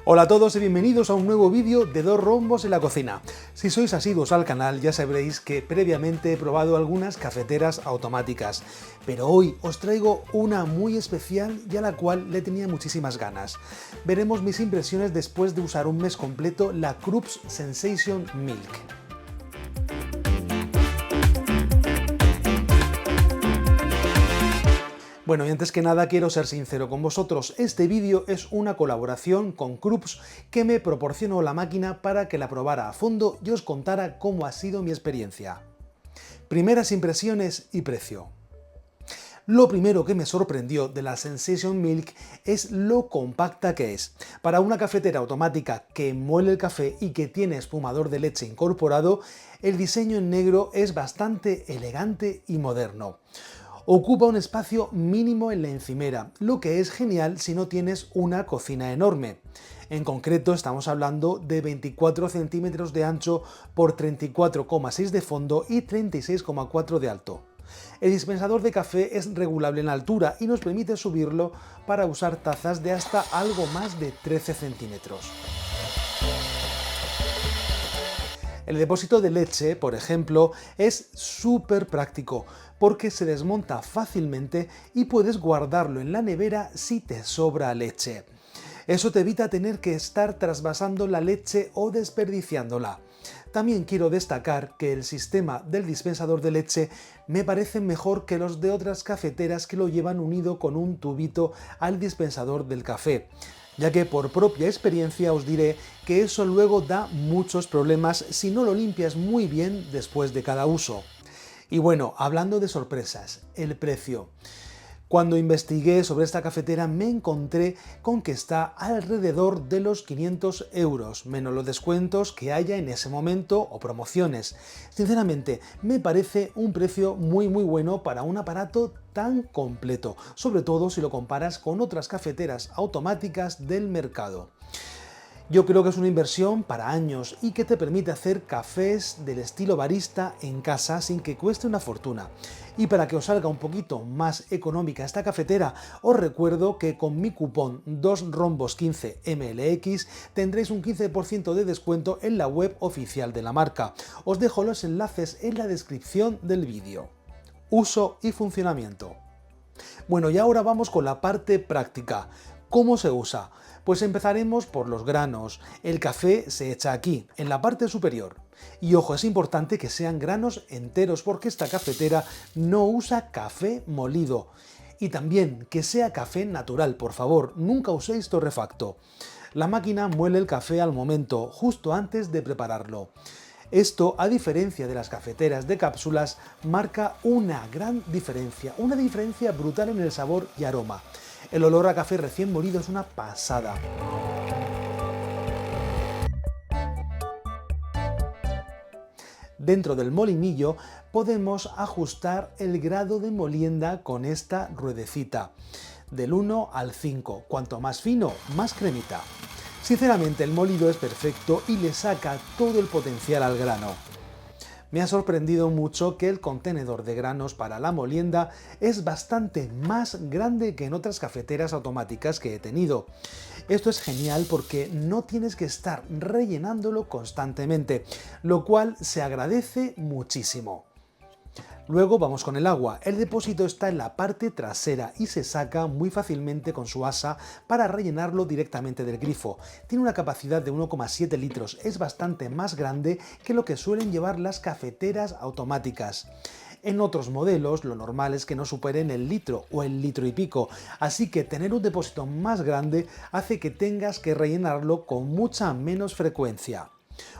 Hola a todos y bienvenidos a un nuevo vídeo de Dos Rombos en la Cocina. Si sois asiduos al canal ya sabréis que previamente he probado algunas cafeteras automáticas, pero hoy os traigo una muy especial y a la cual le tenía muchísimas ganas. Veremos mis impresiones después de usar un mes completo la Krups Sensation Milk. Bueno, y antes que nada quiero ser sincero con vosotros, este vídeo es una colaboración con Krups que me proporcionó la máquina para que la probara a fondo y os contara cómo ha sido mi experiencia. Primeras impresiones y precio. Lo primero que me sorprendió de la Sensation Milk es lo compacta que es. Para una cafetera automática que muele el café y que tiene espumador de leche incorporado, el diseño en negro es bastante elegante y moderno. Ocupa un espacio mínimo en la encimera, lo que es genial si no tienes una cocina enorme. En concreto estamos hablando de 24 centímetros de ancho por 34,6 de fondo y 36,4 de alto. El dispensador de café es regulable en altura y nos permite subirlo para usar tazas de hasta algo más de 13 centímetros. El depósito de leche, por ejemplo, es súper práctico porque se desmonta fácilmente y puedes guardarlo en la nevera si te sobra leche. Eso te evita tener que estar trasvasando la leche o desperdiciándola. También quiero destacar que el sistema del dispensador de leche me parece mejor que los de otras cafeteras que lo llevan unido con un tubito al dispensador del café, ya que por propia experiencia os diré que eso luego da muchos problemas si no lo limpias muy bien después de cada uso. Y bueno, hablando de sorpresas, el precio. Cuando investigué sobre esta cafetera me encontré con que está alrededor de los 500 euros, menos los descuentos que haya en ese momento o promociones. Sinceramente, me parece un precio muy bueno para un aparato tan completo, sobre todo si lo comparas con otras cafeteras automáticas del mercado. Yo creo que es una inversión para años y que te permite hacer cafés del estilo barista en casa sin que cueste una fortuna. Y para que os salga un poquito más económica esta cafetera, os recuerdo que con mi cupón 2rombos15mlx tendréis un 15% de descuento en la web oficial de la marca. Os dejo los enlaces en la descripción del vídeo. Uso y funcionamiento. Bueno, y ahora vamos con la parte práctica. ¿Cómo se usa? Pues empezaremos por los granos. El café se echa aquí, en la parte superior. Y ojo, es importante que sean granos enteros porque esta cafetera no usa café molido. Y también que sea café natural, por favor, nunca uséis torrefacto. La máquina muele el café al momento, justo antes de prepararlo. Esto, a diferencia de las cafeteras de cápsulas, marca una gran diferencia, una diferencia brutal en el sabor y aroma. El olor a café recién molido es una pasada. Dentro del molinillo podemos ajustar el grado de molienda con esta ruedecita, del 1 al 5, cuanto más fino, más cremita. Sinceramente el molido es perfecto y le saca todo el potencial al grano. Me ha sorprendido mucho que el contenedor de granos para la molienda es bastante más grande que en otras cafeteras automáticas que he tenido. Esto es genial porque no tienes que estar rellenándolo constantemente, lo cual se agradece muchísimo. Luego vamos con el agua. El depósito está en la parte trasera y se saca muy fácilmente con su asa para rellenarlo directamente del grifo. Tiene una capacidad de 1,7 litros, es bastante más grande que lo que suelen llevar las cafeteras automáticas. En otros modelos lo normal es que no superen el litro o el litro y pico, así que tener un depósito más grande hace que tengas que rellenarlo con mucha menos frecuencia.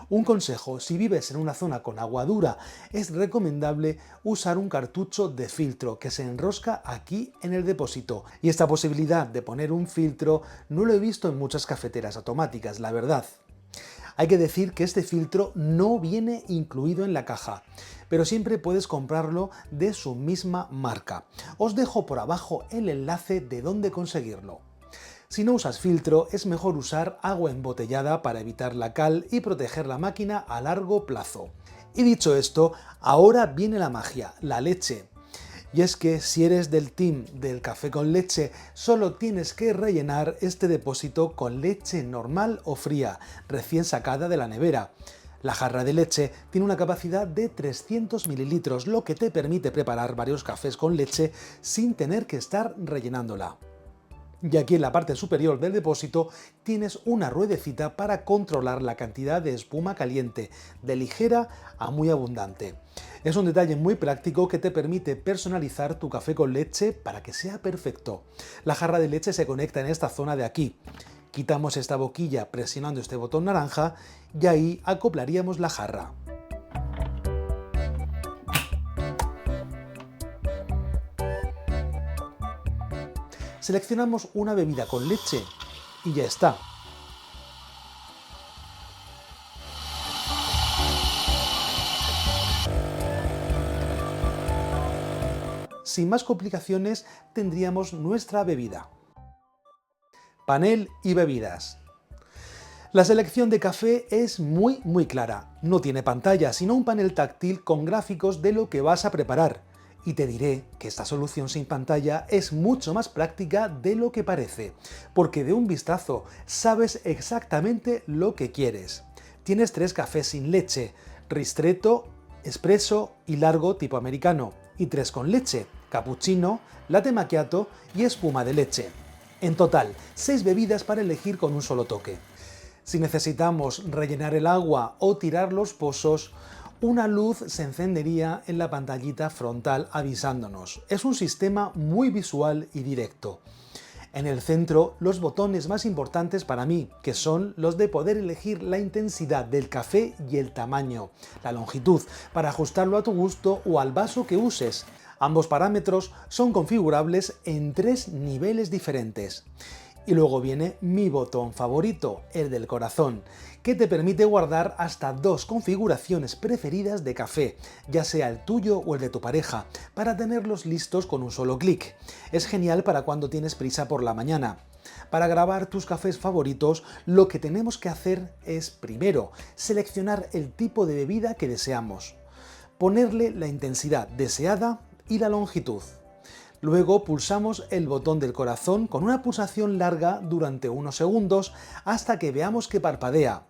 Un consejo, si vives en una zona con agua dura, es recomendable usar un cartucho de filtro que se enrosca aquí en el depósito. Y esta posibilidad de poner un filtro no lo he visto en muchas cafeteras automáticas, la verdad. Hay que decir que este filtro no viene incluido en la caja, pero siempre puedes comprarlo de su misma marca. Os dejo por abajo el enlace de dónde conseguirlo. Si no usas filtro, es mejor usar agua embotellada para evitar la cal y proteger la máquina a largo plazo. Y dicho esto, ahora viene la magia, la leche. Y es que si eres del team del café con leche, solo tienes que rellenar este depósito con leche normal o fría, recién sacada de la nevera. La jarra de leche tiene una capacidad de 300 mililitros, lo que te permite preparar varios cafés con leche sin tener que estar rellenándola. Y aquí en la parte superior del depósito tienes una ruedecita para controlar la cantidad de espuma caliente, de ligera a muy abundante. Es un detalle muy práctico que te permite personalizar tu café con leche para que sea perfecto. La jarra de leche se conecta en esta zona de aquí. Quitamos esta boquilla presionando este botón naranja y ahí acoplaríamos la jarra. Seleccionamos una bebida con leche y ya está. Sin más complicaciones tendríamos nuestra bebida. Panel y bebidas. La selección de café es muy clara. No tiene pantalla, sino un panel táctil con gráficos de lo que vas a preparar. Y te diré que esta solución sin pantalla es mucho más práctica de lo que parece, porque de un vistazo sabes exactamente lo que quieres. Tienes 3 cafés sin leche, ristretto, espresso y largo tipo americano, y 3 con leche, cappuccino, latte macchiato y espuma de leche. En total, 6 bebidas para elegir con un solo toque. Si necesitamos rellenar el agua o tirar los pozos, una luz se encendería en la pantallita frontal avisándonos. Es un sistema muy visual y directo. En el centro, los botones más importantes para mí, que son los de poder elegir la intensidad del café y el tamaño, la longitud, para ajustarlo a tu gusto o al vaso que uses. Ambos parámetros son configurables en 3 niveles diferentes. Y luego viene mi botón favorito, el del corazón, que te permite guardar hasta 2 configuraciones preferidas de café, ya sea el tuyo o el de tu pareja, para tenerlos listos con un solo clic. Es genial para cuando tienes prisa por la mañana. Para grabar tus cafés favoritos, lo que tenemos que hacer es, primero, seleccionar el tipo de bebida que deseamos, ponerle la intensidad deseada y la longitud. Luego pulsamos el botón del corazón con una pulsación larga durante unos segundos hasta que veamos que parpadea.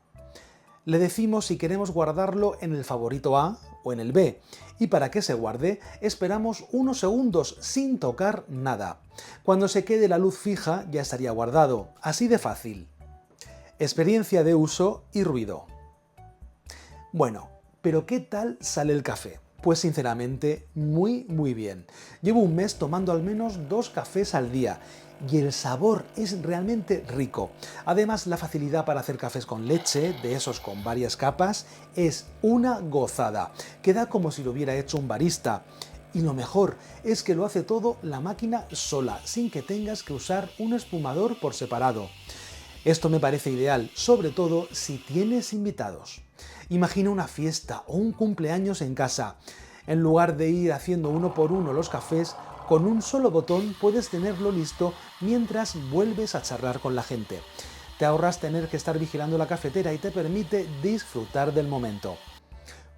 Le decimos si queremos guardarlo en el favorito A o en el B, y para que se guarde esperamos unos segundos sin tocar nada. Cuando se quede la luz fija ya estaría guardado, así de fácil. Experiencia de uso y ruido. Bueno, pero ¿qué tal sale el café? Pues sinceramente, muy bien. Llevo un mes tomando al menos 2 cafés al día y el sabor es realmente rico. Además, la facilidad para hacer cafés con leche, de esos con varias capas, es una gozada. Queda como si lo hubiera hecho un barista. Y lo mejor es que lo hace todo la máquina sola, sin que tengas que usar un espumador por separado. Esto me parece ideal, sobre todo si tienes invitados. Imagina una fiesta o un cumpleaños en casa. En lugar de ir haciendo uno por uno los cafés, con un solo botón puedes tenerlo listo mientras vuelves a charlar con la gente. Te ahorras tener que estar vigilando la cafetera y te permite disfrutar del momento.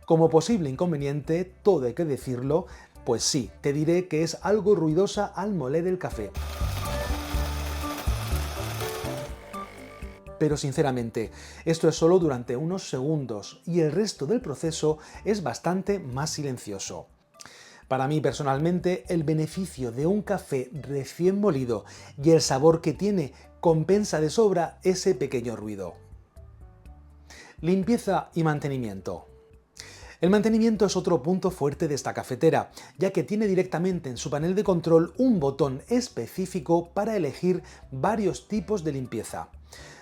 Como posible inconveniente, todo hay que decirlo, pues sí, te diré que es algo ruidosa al moler el café. Pero sinceramente, esto es solo durante unos segundos y el resto del proceso es bastante más silencioso. Para mí personalmente, el beneficio de un café recién molido y el sabor que tiene compensa de sobra ese pequeño ruido. Limpieza y mantenimiento. El mantenimiento es otro punto fuerte de esta cafetera, ya que tiene directamente en su panel de control un botón específico para elegir varios tipos de limpieza.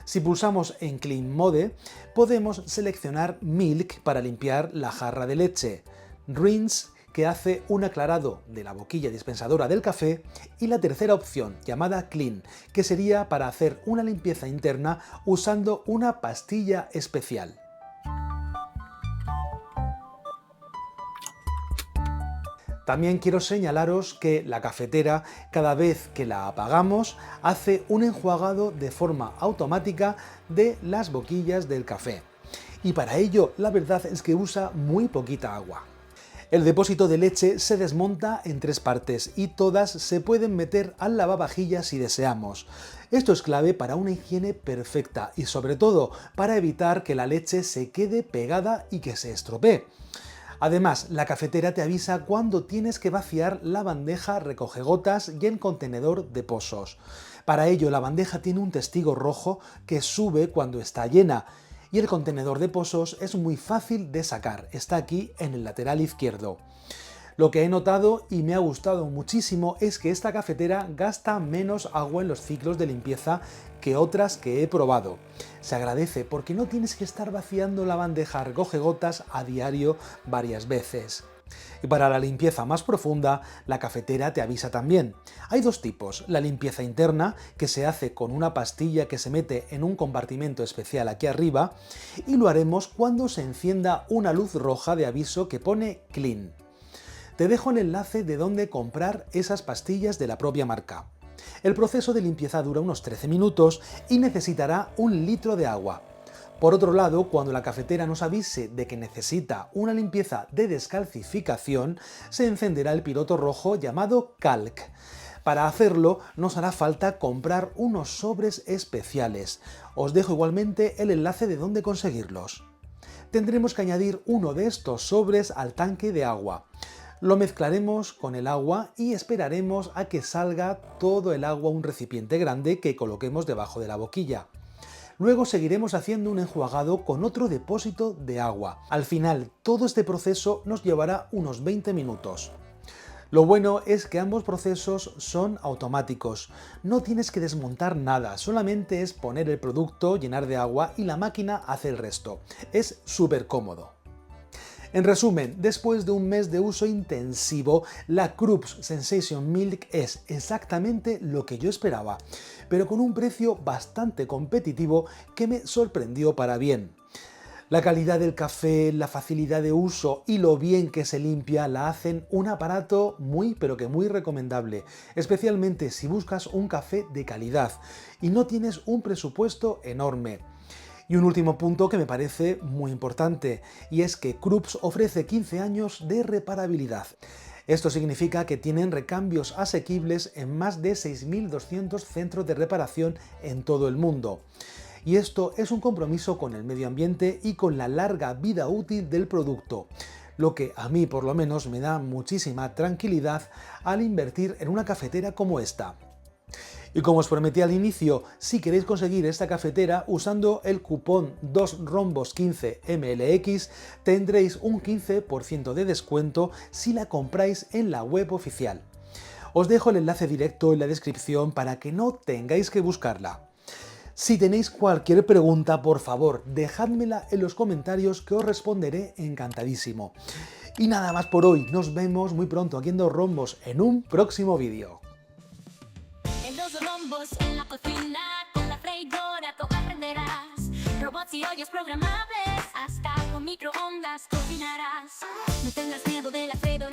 Si pulsamos en Clean Mode, podemos seleccionar Milk para limpiar la jarra de leche, Rinse, que hace un aclarado de la boquilla dispensadora del café, y la tercera opción, llamada Clean, que sería para hacer una limpieza interna usando una pastilla especial. También quiero señalaros que la cafetera, cada vez que la apagamos, hace un enjuagado de forma automática de las boquillas del café. Y para ello, la verdad es que usa muy poquita agua. El depósito de leche se desmonta en 3 partes y todas se pueden meter al lavavajillas si deseamos. Esto es clave para una higiene perfecta y sobre todo para evitar que la leche se quede pegada y que se estropee. Además, la cafetera te avisa cuando tienes que vaciar la bandeja recogegotas y el contenedor de pozos. Para ello, la bandeja tiene un testigo rojo que sube cuando está llena y el contenedor de pozos es muy fácil de sacar, está aquí en el lateral izquierdo. Lo que he notado y me ha gustado muchísimo es que esta cafetera gasta menos agua en los ciclos de limpieza que otras que he probado. Se agradece porque no tienes que estar vaciando la bandeja recogegotas a diario varias veces. Y para la limpieza más profunda, la cafetera te avisa también. Hay 2 tipos, la limpieza interna, que se hace con una pastilla que se mete en un compartimento especial aquí arriba, y lo haremos cuando se encienda una luz roja de aviso que pone Clean. Te dejo el enlace de dónde comprar esas pastillas de la propia marca. El proceso de limpieza dura unos 13 minutos y necesitará 1 litro de agua. Por otro lado, cuando la cafetera nos avise de que necesita una limpieza de descalcificación, se encenderá el piloto rojo llamado Calc. Para hacerlo nos hará falta comprar unos sobres especiales. Os dejo igualmente el enlace de dónde conseguirlos. Tendremos que añadir uno de estos sobres al tanque de agua. Lo mezclaremos con el agua y esperaremos a que salga todo el agua a un recipiente grande que coloquemos debajo de la boquilla. Luego seguiremos haciendo un enjuagado con otro depósito de agua. Al final, todo este proceso nos llevará unos 20 minutos. Lo bueno es que ambos procesos son automáticos. No tienes que desmontar nada, solamente es poner el producto, llenar de agua y la máquina hace el resto. Es súper cómodo. En resumen, después de un mes de uso intensivo, la Krups Sensation Milk es exactamente lo que yo esperaba, pero con un precio bastante competitivo que me sorprendió para bien. La calidad del café, la facilidad de uso y lo bien que se limpia la hacen un aparato muy recomendable, especialmente si buscas un café de calidad y no tienes un presupuesto enorme. Y un último punto que me parece muy importante, y es que Krups ofrece 15 años de reparabilidad. Esto significa que tienen recambios asequibles en más de 6.200 centros de reparación en todo el mundo. Y esto es un compromiso con el medio ambiente y con la larga vida útil del producto, lo que a mí por lo menos me da muchísima tranquilidad al invertir en una cafetera como esta. Y como os prometí al inicio, si queréis conseguir esta cafetera usando el cupón 2rombos15mlx tendréis un 15% de descuento si la compráis en la web oficial. Os dejo el enlace directo en la descripción para que no tengáis que buscarla. Si tenéis cualquier pregunta, por favor, dejádmela en los comentarios que os responderé encantadísimo. Y nada más por hoy, nos vemos muy pronto aquí en Dos Rombos en un próximo vídeo. En la cocina, con la freidora todo aprenderás. Robots y ollas programables, hasta con microondas cocinarás. No tengas miedo de la freidora.